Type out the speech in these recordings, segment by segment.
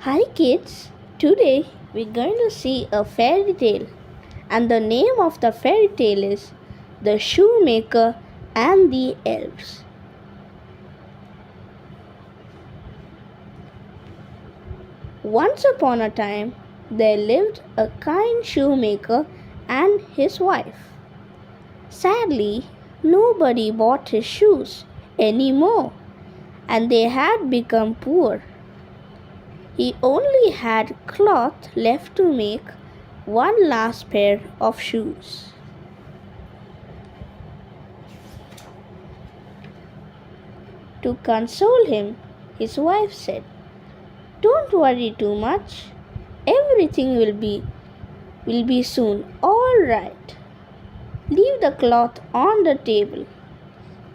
Hi kids, today we're going to see a fairy tale, and the name of the fairy tale is The Shoemaker and the Elves. Once upon a time, there lived a kind shoemaker and his wife. Sadly, nobody bought his shoes anymore, and they had become poor. He only had cloth left to make one last pair of shoes. To console him, his wife said, "Don't worry too much. Everything will be soon all right. Leave the cloth on the table.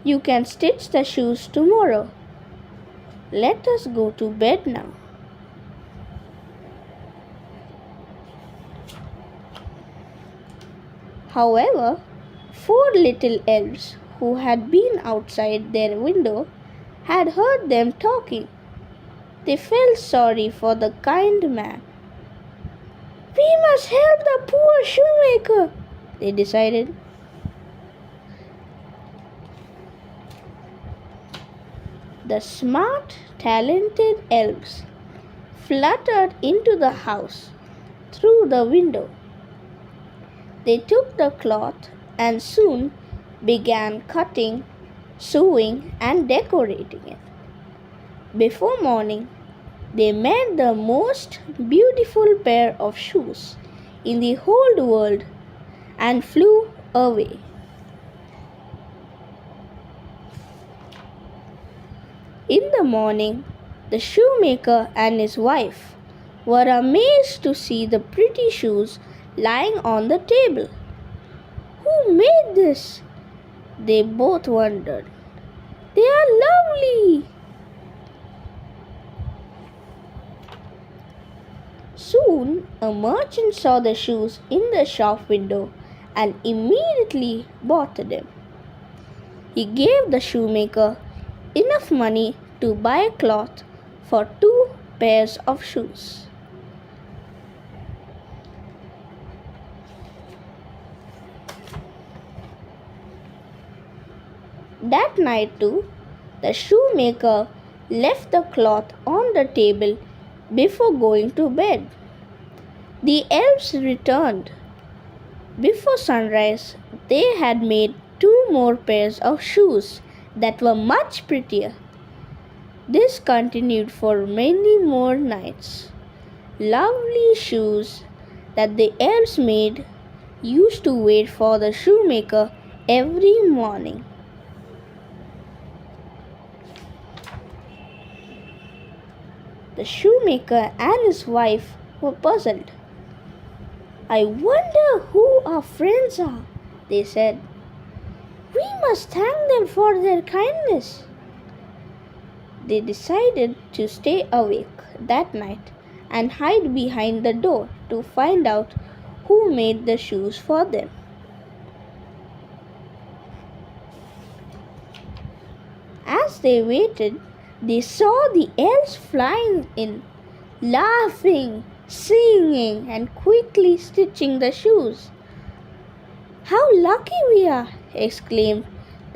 You can stitch the shoes tomorrow. Let us go to bed now." However, four little elves who had been outside their window had heard them talking. They felt sorry for the kind man. "We must help the poor shoemaker," they decided. The smart, talented elves fluttered into the house through the window. They took the cloth and soon began cutting, sewing, and decorating it. Before morning, they made the most beautiful pair of shoes in the whole world and flew away. In the morning, the shoemaker and his wife were amazed to see the pretty shoes lying on the table. "Who made this?" they both wondered. "They are lovely." Soon a merchant saw the shoes in the shop window and immediately bought them. He gave the shoemaker enough money to buy cloth for 2 pairs of shoes. That night too, the shoemaker left the cloth on the table before going to bed. The elves returned. Before sunrise, they had made 2 more pairs of shoes that were much prettier. This continued for many more nights. Lovely shoes that the elves made used to wait for the shoemaker every morning. The shoemaker and his wife were puzzled. "I wonder who our friends are," they said. "We must thank them for their kindness." They decided to stay awake that night and hide behind the door to find out who made the shoes for them. As they waited, they saw the elves flying in, laughing, singing, and quickly stitching the shoes. "How lucky we are!" exclaimed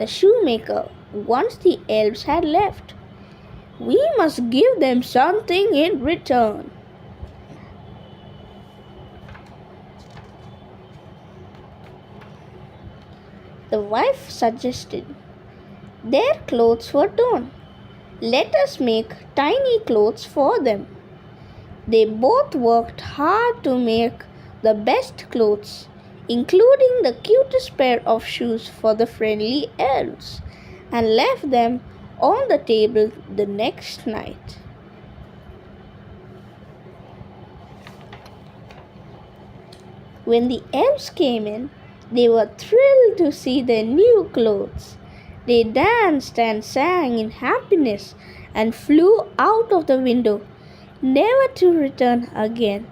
the shoemaker once the elves had left. "We must give them something in return." The wife suggested, "Their clothes were torn. Let us make tiny clothes for them." They both worked hard to make the best clothes, including the cutest pair of shoes for the friendly elves, and left them on the table the next night. When the elves came in, they were thrilled to see their new clothes. They danced and sang in happiness and flew out of the window, never to return again.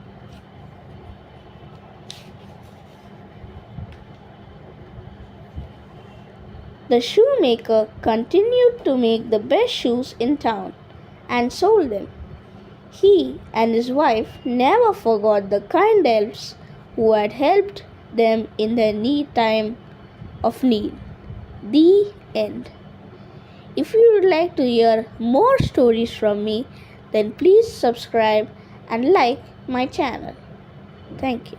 The shoemaker continued to make the best shoes in town and sold them. He and his wife never forgot the kind elves who had helped them in their time of need. The end. If you would like to hear more stories from me, then please subscribe and like my channel. Thank you.